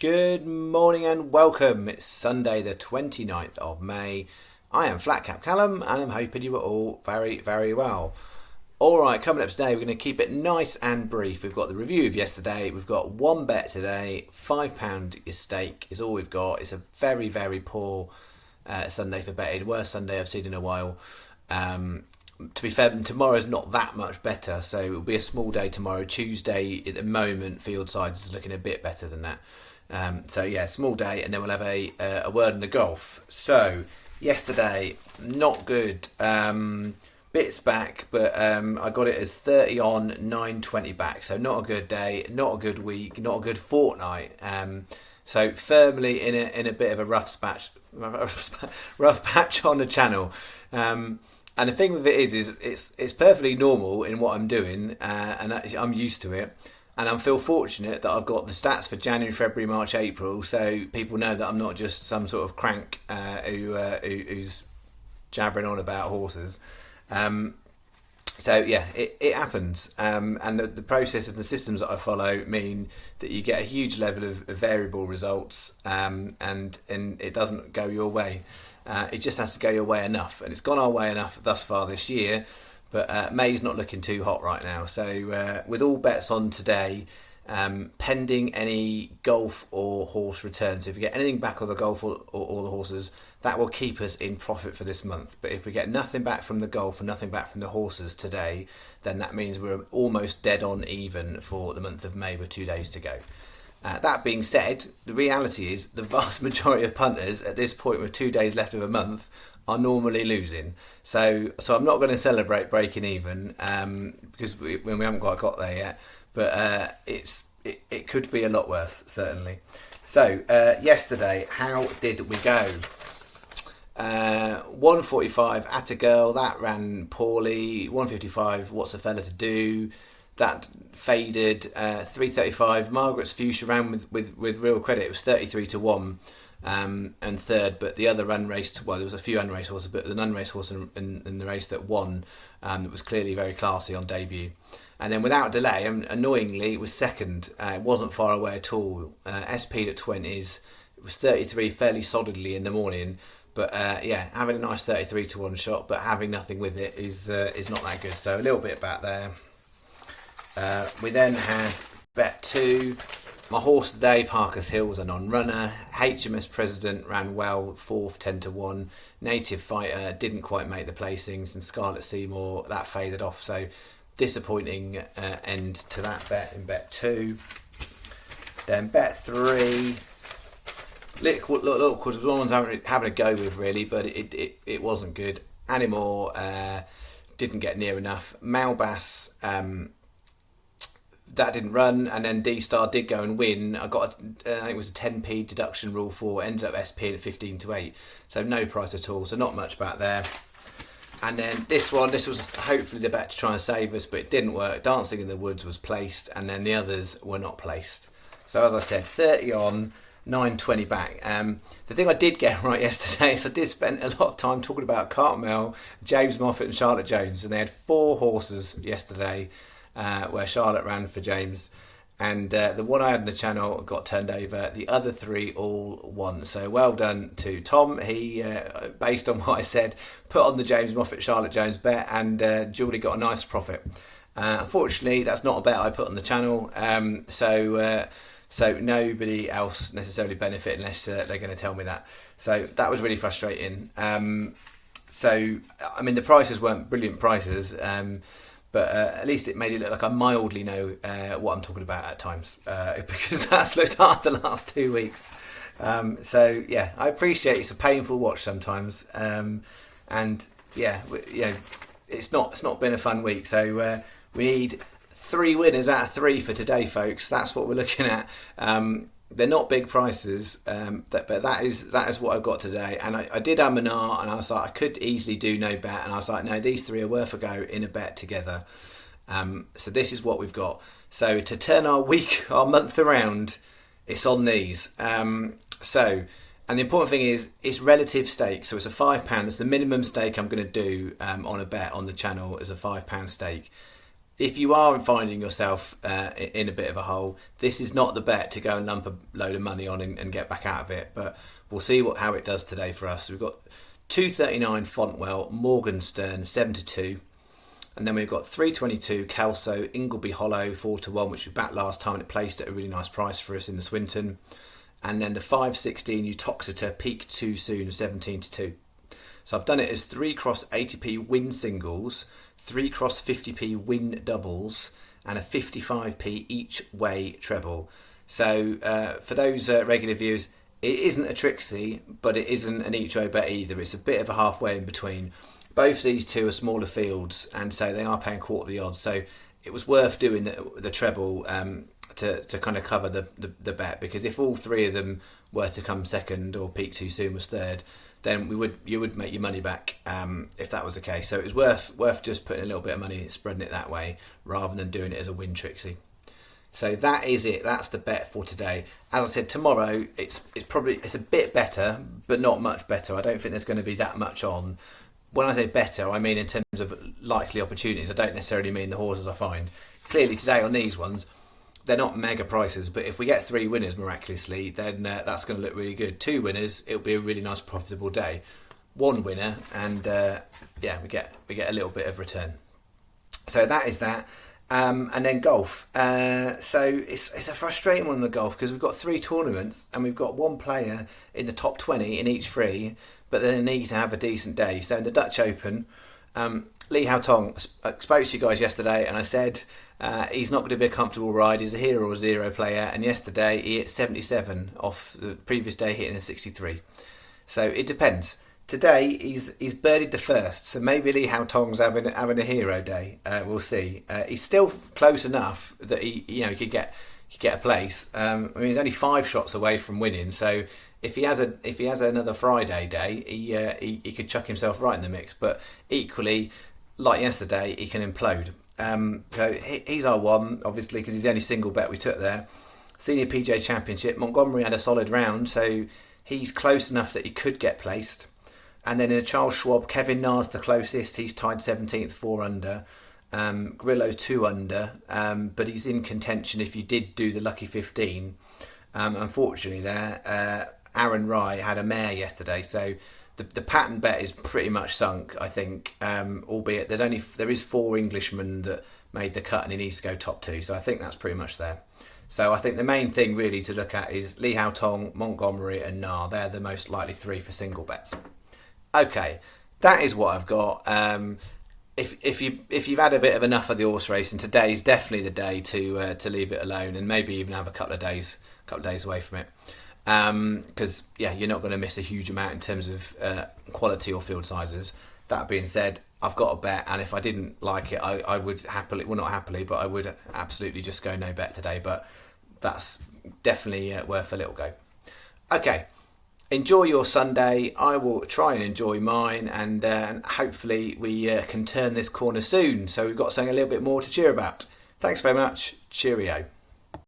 Good morning and welcome. It's Sunday the 29th of May. I am Flatcap Callum and I'm hoping you are all very, very well. Alright, coming up today we're going to keep it nice and brief. We've got the review of yesterday, we've got one bet today, £5 your stake is all we've got. It's a very, very poor Sunday for betting, worst Sunday I've seen in a while. To be fair, tomorrow's not that much better, so it'll be a small day tomorrow. Tuesday at the moment, field sides is looking a bit better than that. Small day, and then we'll have a word in the golf. So, yesterday, not good. Bits back, but I got it as 30 on, 920 back. So not a good day, not a good week, not a good fortnight. So firmly in a bit of a rough patch on the channel. And the thing with it is it's perfectly normal in what I'm doing, and I'm used to it. And I feel fortunate that I've got the stats for January, February, March, April, so people know that I'm not just some sort of crank who's jabbering on about horses. It happens. And the process and the systems that I follow mean that you get a huge level of variable results, and it doesn't go your way. It just has to go your way enough, and it's gone our way enough thus far this year. But May's not looking too hot right now. So with all bets on today, pending any golf or horse returns, if we get anything back on the golf or the horses, that will keep us in profit for this month. But if we get nothing back from the golf and nothing back from the horses today, then that means we're almost dead on even for the month of May with 2 days to go. That being said, the reality is the vast majority of punters at this point with 2 days left of a month are normally losing. So I'm not going to celebrate breaking even because we haven't quite got there yet. But it could be a lot worse, certainly. So yesterday, how did we go? 145 at a girl, that ran poorly. 155, what's a fella to do? That faded. 335, Margaret's Fuchsia ran with real credit. It was 33 to 1. And third, but the other unraced, well, there was a few unraced horses, but an unraced horse in the race that won, that was clearly very classy on debut. And then without delay, annoyingly, it was second. It wasn't far away at all. SP'd at 20s. It was 33 fairly solidly in the morning. But having a nice 33 to 1 shot, but having nothing with it is not that good. So a little bit back there. We then had bet 2. My horse today, Parker's Hill, was a non-runner. HMS President ran well, 4th, 10 to 1. Native Fighter didn't quite make the placings, and Scarlet Seymour, that faded off. So disappointing end to that bet in bet 2. Then bet 3. Little was one one's having a go with really, but it wasn't good. Animal didn't get near enough. Malbass, that didn't run, and then D-Star did go and win. I got, I think it was a 10p deduction rule for, ended up SP at 15 to 8, so no price at all, so not much back there. And then this was hopefully the bet to try and save us, but it didn't work. Dancing in the Woods was placed, and then the others were not placed. So as I said, 30 on, 920 back. The thing I did get right yesterday is I did spend a lot of time talking about Cartmel, James Moffat and Charlotte Jones, and they had 4 horses yesterday where Charlotte ran for James, and the one I had on the channel got turned over. The other 3 all won, so well done to Tom. He based on what I said, put on the James Moffat Charlotte Jones bet, and Julie got a nice profit. Unfortunately, that's not a bet I put on the channel, so nobody else necessarily benefit unless they're going to tell me that. So that was really frustrating. The prices weren't brilliant prices, but at least it made it look like I mildly know what I'm talking about at times, because that's looked hard the last 2 weeks. I appreciate it's a painful watch sometimes, it's not been a fun week. So we need 3 winners out of 3 for today, folks. That's what we're looking at. They're not big prices, but that is what I've got today. And I did and I was like, I could easily do no bet, and I was like, no, these 3 are worth a go in a bet together. So this is what we've got. So to turn our month around, it's on these. And the important thing is it's relative stake. So it's a £5. It's the minimum stake I'm going to do on a bet on the channel is a £5 stake. if you are finding yourself in a bit of a hole, this is not the bet to go and lump a load of money on and get back out of it. But we'll see how it does today for us. We've got 239 Fontwell, Morgenstern 7-2. And then we've got 322 Kelso, Ingleby Hollow 4-1, which we backed last time and it placed at a really nice price for us in the Swinton. And then the 516 Uttoxeter peaked too soon 17-2. So I've done it as 3 cross 80p win singles, 3 cross 50p win doubles, and a 55p each way treble. So for those regular viewers, it isn't a Trixie, but it isn't an each way bet either. It's a bit of a halfway in between. Both these two are smaller fields, and so they are paying quarter the odds. So it was worth doing the treble to kind of cover the bet, because if all three of them were to come second or peak too soon was third, then you would make your money back if that was the case. So it was worth just putting a little bit of money, spreading it that way, rather than doing it as a win Trixie. So that is it. That's the bet for today. As I said, tomorrow it's a bit better, but not much better. I don't think there's going to be that much on. When I say better, I mean in terms of likely opportunities. I don't necessarily mean the horses I find. Clearly today on these ones, they're not mega prices, but if we get 3 winners miraculously, then that's going to look really good. 2 winners, it'll be a really nice profitable day. 1 winner, and we get a little bit of return. So that is that. And then golf. So it's a frustrating one, the golf, because we've got 3 tournaments and we've got 1 player in the top 20 in each 3, but they need to have a decent day. So in the Dutch Open, Lee Hao Tong, I spoke to you guys yesterday and I said he's not going to be a comfortable ride. He's a hero or zero player, and yesterday he hit 77 off the previous day hitting a 63. So it depends. Today he's birdied the first, so maybe Lee Hao Tong's having a hero day. We'll see. He's still close enough that he could get a place. I mean, he's only 5 shots away from winning. So if he has another Friday day, he could chuck himself right in the mix. But equally, like yesterday, he can implode. So he's our one, obviously, because he's the only single bet we took there. Senior PGA Championship, Montgomery had a solid round, so he's close enough that he could get placed. And then in a Charles Schwab, Kevin Na's the closest. He's tied 17th, 4 under. Grillo's 2 under, but he's in contention if you did do the lucky 15. Unfortunately, Aaron Rye had a mare yesterday, so the pattern bet is pretty much sunk, I think. Albeit there is 4 Englishmen that made the cut, and he needs to go top 2. So I think that's pretty much there. So I think the main thing really to look at is Lee Hao Tong, Montgomery, and Na. They're the most likely 3 for single bets. Okay, that is what I've got. If you've had a bit of enough of the horse racing, today's definitely the day to leave it alone, and maybe even have a couple of days away from it. Because you're not going to miss a huge amount in terms of quality or field sizes. That being said, I've got a bet, and if I didn't like it, I would happily, well, not happily, but I would absolutely just go no bet today. But that's definitely worth a little go. Okay. Enjoy your Sunday. I will try and enjoy mine, and hopefully we can turn this corner soon. So we've got something a little bit more to cheer about. Thanks very much. Cheerio.